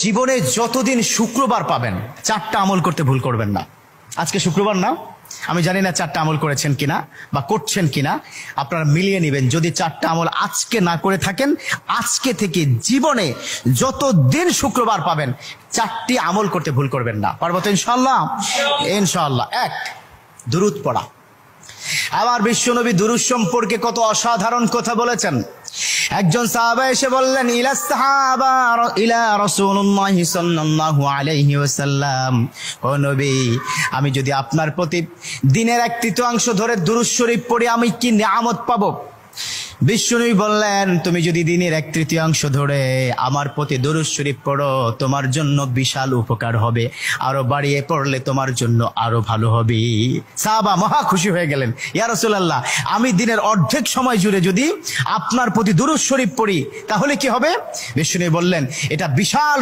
জীবনে যতদিন শুক্রবার পাবেন চারটা আমল করতে ভুল করবেন না। আজকে শুক্রবার না, আমি জানি না চারটা আমল করেছেন কিনা বা করছেন কিনা, আপনারা মিলিয়ে নেবেন। যদি চারটা আমল আজকে না করে থাকেন, আজকে থেকে জীবনে যতদিন শুক্রবার পাবেন চারটি আমল করতে ভুল করবেন না। পারবো তো ইনশাআল্লাহ? ইনশাআল্লাহ। এক, দুরূদ পড়া। আমার বিশ্বনবী দুরূদ সম্পর্কে কত অসাধারণ কথা বলেছেন। একজন সাহাবা এসে বললেন, ইলা রাসূলুল্লাহ সাল্লাল্লাহু আলাইহি ওয়াসাল্লাম, ও নবী, আমি যদি আপনার প্রতি দিনের 1/3 ধরে দুরূদ শরীফ পড়ি আমি কি নিয়ামত পাবো? বিশ্বনবী বললেন, তুমি যদি দিনের 1/3 ধরে আমার প্রতি দুরূদ শরীফ পড়ো তোমার জন্য বিশাল উপকার হবে, আরো বাড়িয়ে পড়লে তোমার জন্য আরো ভালো হবে। সাহাবা মহা খুশি হয়ে গেলেন, ইয়া রাসূলুল্লাহ, আমি দিনের অর্ধেক সময় জুড়ে যদি আপনার প্রতি দুরূদ শরীফ পড়ি তাহলে কি হবে? বিশ্বনবী বললেন, এটা বিশাল